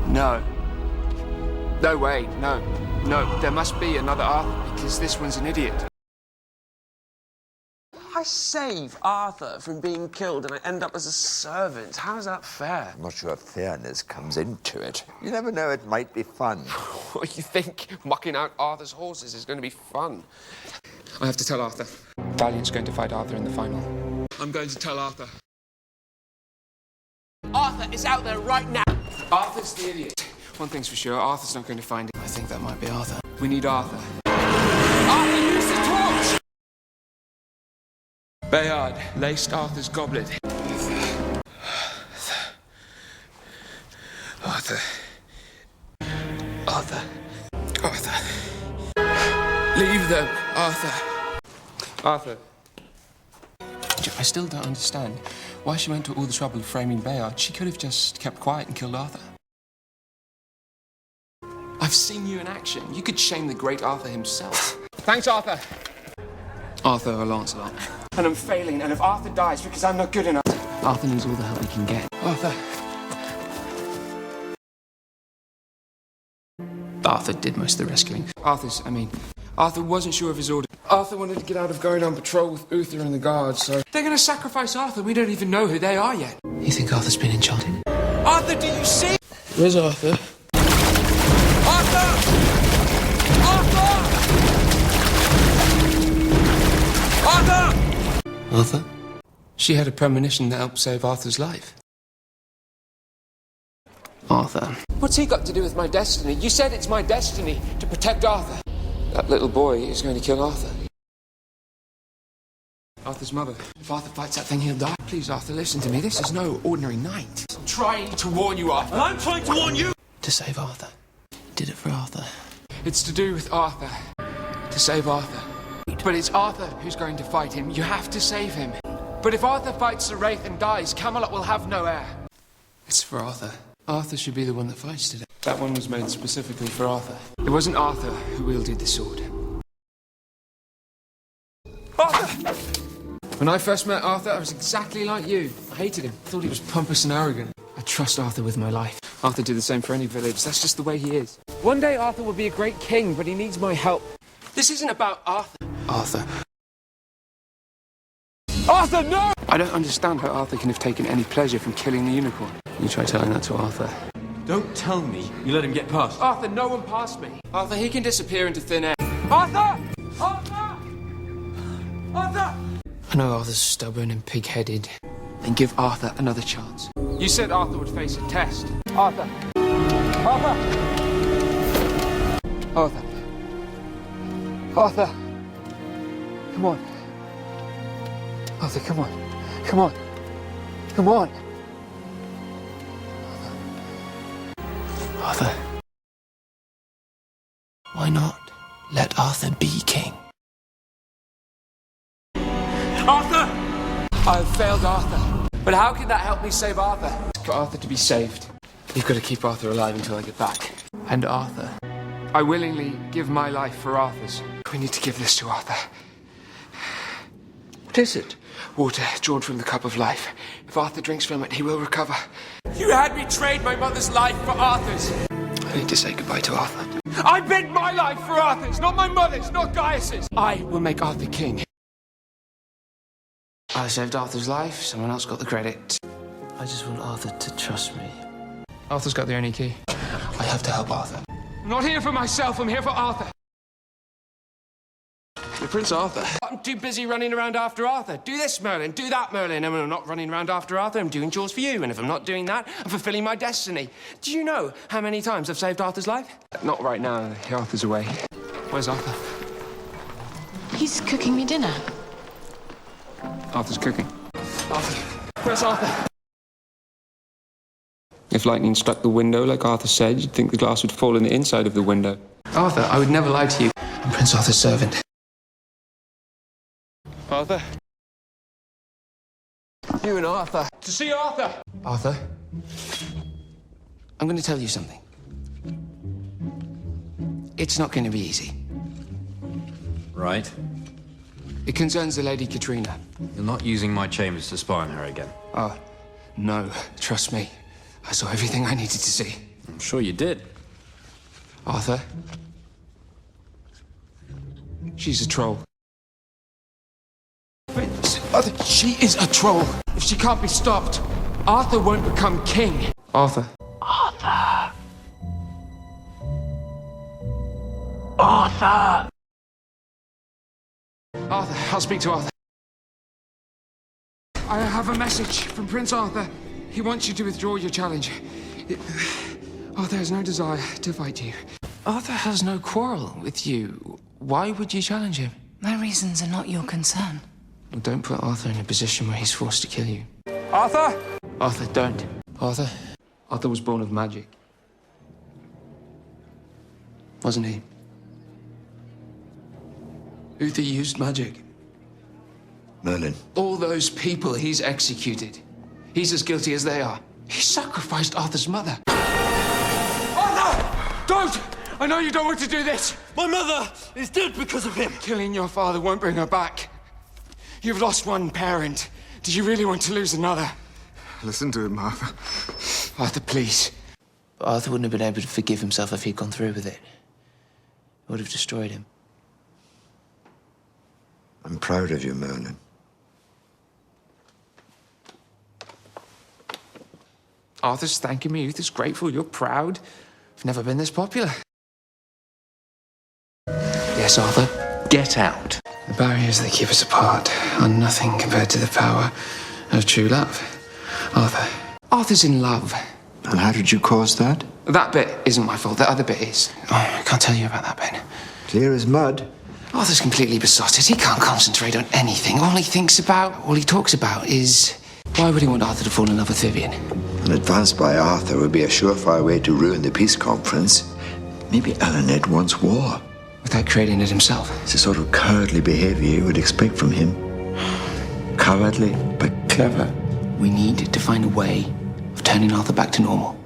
No. No way, no. No, there must be another Arthur, because this one's an idiot. I save Arthur from being killed and I end up as a servant. How is that fair? I'm not sure if fairness comes into it. You never know, it might be fun. What, you think mucking out Arthur's horses is going to be fun? I have to tell Arthur. Valiant's going to fight Arthur in the final. I'm going to tell Arthur. Arthur is out there right now. Arthur's the idiot. One thing's for sure, Arthur's not going to find him. I think that might be Arthur. We need Arthur. Arthur, use the torch! Bayard laced Arthur's goblet. Arthur. Arthur. Arthur. Leave them, Arthur. Arthur. I still don't understand why she went to all the trouble of framing Bayard. She could have just kept quiet and killed Arthur. I've seen you in action. You could shame the great Arthur himself. Thanks, Arthur. Arthur or Lancelot. And I'm failing, and if Arthur dies because I'm not good enough... Arthur needs all the help he can get. Arthur. Arthur did most of the rescuing. Arthur wasn't sure of his order. Arthur wanted to get out of going on patrol with Uther and the guards, so... They're gonna sacrifice Arthur. We don't even know who they are yet. You think Arthur's been enchanted? Arthur, do you see? Where's Arthur? Arthur! Arthur! Arthur? She had a premonition that helped save Arthur's life. Arthur. What's he got to do with my destiny? You said it's my destiny to protect Arthur. That little boy is going to kill Arthur. Arthur's mother. If Arthur fights that thing, he'll die. Please, Arthur, listen to me. This is no ordinary night. I'm trying to warn you, Arthur. And I'm trying to warn you! To save Arthur. Did it for Arthur. It's to do with Arthur. To save Arthur. But it's Arthur who's going to fight him. You have to save him. But if Arthur fights the Wraith and dies, Camelot will have no heir. It's for Arthur. Arthur should be the one that fights today. That one was made specifically for Arthur. It wasn't Arthur who wielded the sword. Arthur! When I first met Arthur, I was exactly like you. I hated him. I thought he was pompous and arrogant. I trust Arthur with my life. Arthur did the same for any village. That's just the way he is. One day Arthur will be a great king, but he needs my help. This isn't about Arthur. Arthur. Arthur, no! I don't understand how Arthur can have taken any pleasure from killing the unicorn. You try telling that to Arthur. Don't tell me you let him get past. Arthur, no one passed me. Arthur, he can disappear into thin air. Arthur! Arthur! Arthur! I know Arthur's stubborn and pig-headed. Then give Arthur another chance. You said Arthur would face a test. Arthur! Arthur! Arthur! Arthur! Come on. Arthur, come on. Come on. Come on. Arthur. Why not let Arthur be king? Arthur! I've failed Arthur. But how can that help me save Arthur? For Arthur to be saved, you've got to keep Arthur alive until I get back. And Arthur. I willingly give my life for Arthur's. We need to give this to Arthur. What is it? Water drawn from the cup of life. If Arthur drinks from it, he will recover. You had me trade my mother's life for Arthur's. I need to say goodbye to Arthur. I bid my life for Arthur's, not my mother's, not Gaius's. I will make Arthur king. I saved Arthur's life, someone else got the credit. I just want Arthur to trust me. Arthur's got the only key. I have to help Arthur. I'm not here for myself, I'm here for Arthur. You're Prince Arthur. I'm too busy running around after Arthur. Do this, Merlin, do that, Merlin. And when I'm not running around after Arthur, I'm doing chores for you. And if I'm not doing that, I'm fulfilling my destiny. Do you know how many times I've saved Arthur's life? Not right now. Arthur's away. Where's Arthur? He's cooking me dinner. Arthur's cooking. Arthur. Where's Arthur? If lightning struck the window, like Arthur said, you'd think the glass would fall in the inside of the window. Arthur, I would never lie to you. I'm Prince Arthur's servant. Arthur? You and Arthur. To see Arthur! Arthur? I'm going to tell you something. It's not going to be easy. Right. It concerns the Lady Katrina. You're not using my chambers to spy on her again. Oh, no. Trust me. I saw everything I needed to see. I'm sure you did. Arthur? She's a troll. Wait, Arthur, she is a troll. If she can't be stopped, Arthur won't become king. Arthur. Arthur! Arthur! Arthur, I'll speak to Arthur. I have a message from Prince Arthur. He wants you to withdraw your challenge. Arthur has no desire to fight you. Arthur has no quarrel with you. Why would you challenge him? My reasons are not your concern. Well, don't put Arthur in a position where he's forced to kill you. Arthur! Arthur, don't. Arthur? Arthur was born of magic. Wasn't he? Uther used magic. Merlin. All those people he's executed. He's as guilty as they are. He sacrificed Arthur's mother. Arthur! Don't! I know you don't want to do this. My mother is dead because of him! Killing your father won't bring her back. You've lost one parent. Do you really want to lose another? Listen to him, Arthur. Arthur, please. Arthur wouldn't have been able to forgive himself if he'd gone through with it. It would have destroyed him. I'm proud of you, Merlin. Arthur's thanking me. Uther's grateful. You're proud. I've never been this popular. Yes, Arthur. Get out. The barriers that keep us apart are nothing compared to the power of true love. Arthur. Arthur's in love. And how did you cause that? That bit isn't my fault. The other bit is. Oh, I can't tell you about that bit. Clear as mud. Arthur's completely besotted. He can't concentrate on anything. All he thinks about, all he talks about is... Why would he want Arthur to fall in love with Vivian? An advance by Arthur would be a surefire way to ruin the peace conference. Maybe Alaned wants war. Without creating it himself. It's the sort of cowardly behavior you would expect from him. Cowardly, but clever. We need to find a way of turning Arthur back to normal.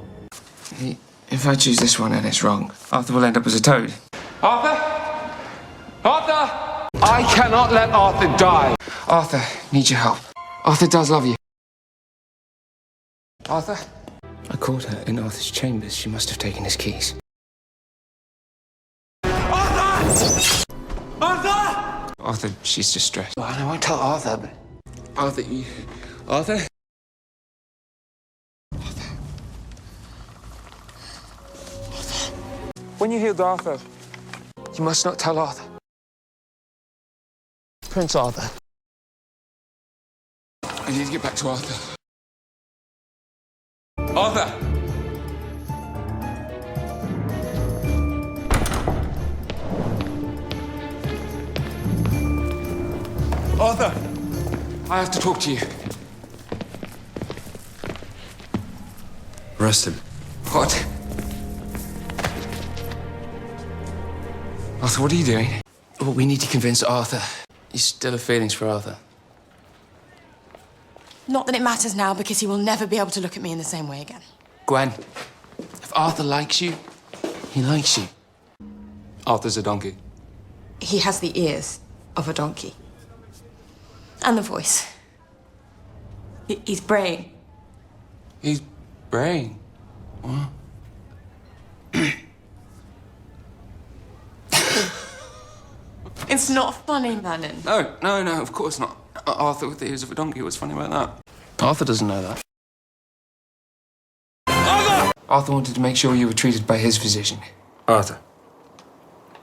If I choose this one and it's wrong, Arthur will end up as a toad. Arthur! Arthur! I cannot let Arthur die. Arthur needs your help. Arthur does love you. Arthur? I caught her in Arthur's chambers. She must have taken his keys. Arthur! Arthur! Arthur, she's distressed. Well, I won't tell Arthur, but... Arthur, you... Arthur? Arthur. Arthur. When you healed Arthur, you must not tell Arthur. Prince Arthur. I need to get back to Arthur. Arthur! Arthur! I have to talk to you. Arrest him. What? Arthur, what are you doing? Well, we need to convince Arthur. You still have feelings for Arthur. Not that it matters now, because he will never be able to look at me in the same way again. Gwen, if Arthur likes you, he likes you. Arthur's a donkey. He has the ears of a donkey. And the voice. He's braying. He's braying. What? It's not funny, Merlin. No, of course not. Arthur with the ears of a donkey, what's funny about that? Arthur doesn't know that. Arthur! Arthur wanted to make sure you were treated by his physician. Arthur.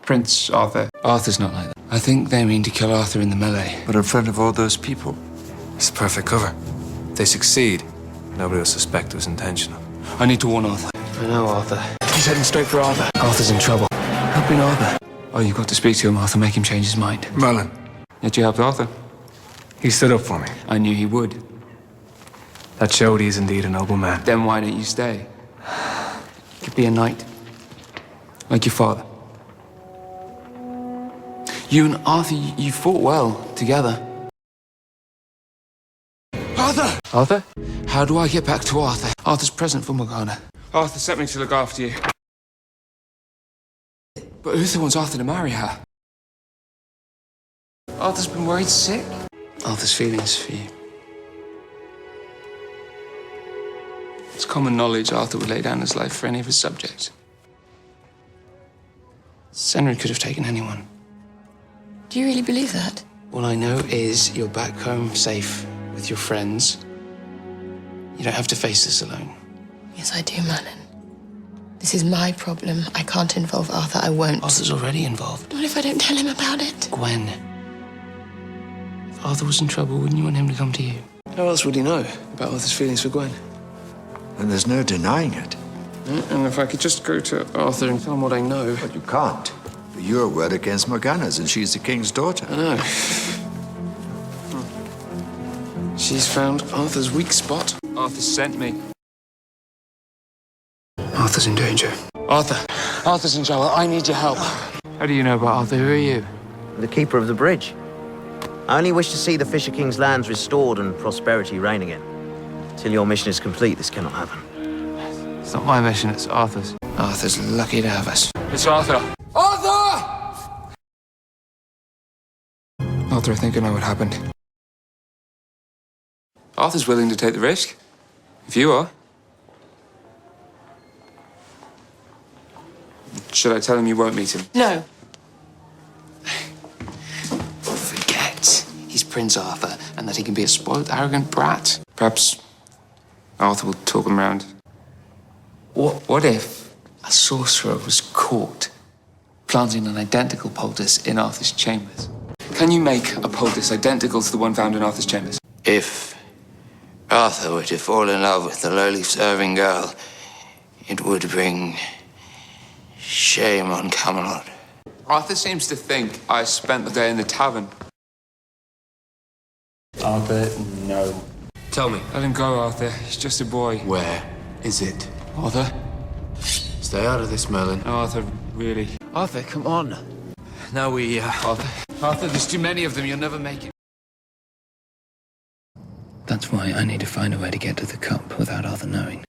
Prince Arthur. Arthur's not like that. I think they mean to kill Arthur in the melee. But in front of all those people, it's the perfect cover. If they succeed, nobody will suspect it was intentional. I need to warn Arthur. I know Arthur. He's heading straight for Arthur. Arthur's in trouble. Helping Arthur. Oh, you've got to speak to him, Arthur. Make him change his mind. Merlin, Yet you helped Arthur. he stood up for me. I knew he would. That showed he is indeed a noble man. Then why don't you stay? You could be a knight. Like your father. You and Arthur, you fought well together. Arthur! Arthur? How do I get back to Arthur? Arthur's present for Morgana. Arthur sent me to look after you. But Uther wants Arthur to marry her. Arthur's been worried sick. Arthur's feelings for you. It's common knowledge Arthur would lay down his life for any of his subjects. Senry could have taken anyone. Do you really believe that? All I know is you're back home safe with your friends. You don't have to face this alone. Yes, I do, Merlin. This is my problem. I can't involve Arthur. I won't. Arthur's already involved. What if I don't tell him about it? Gwen. If Arthur was in trouble, wouldn't you want him to come to you? How else would he know about Arthur's feelings for Gwen? And there's no denying it. And if I could just go to Arthur and tell him what I know. But you can't. You're word against Morgana's, and she's the king's daughter. I know. She's found Arthur's weak spot. Arthur sent me. Arthur's in danger. Arthur's in trouble. I need your help. How do you know about Arthur? Who are you? The keeper of the bridge. I only wish to see the Fisher King's lands restored and prosperity reign again. Till your mission is complete, this cannot happen. It's not my mission, it's Arthur's. Arthur's lucky to have us. It's Arthur! Arthur! Arthur, I think I know what happened. Arthur's willing to take the risk. If you are. Should I tell him you won't meet him? No. Forget he's Prince Arthur and that he can be a spoiled, arrogant brat. Perhaps Arthur will talk him round. What if a sorcerer was caught planting an identical poultice in Arthur's chambers? Can you make a poultice identical to the one found in Arthur's chambers? If Arthur were to fall in love with the lowly serving girl, it would bring shame on Camelot. Arthur seems to think I spent the day in the tavern. Arthur, no. Tell me. Let him go, Arthur. He's just a boy. Where is it? Arthur? Stay out of this, Merlin. Arthur, really. Arthur, come on. Now we, Arthur, there's too many of them. You'll never make it. That's why I need to find a way to get to the cup without Arthur knowing.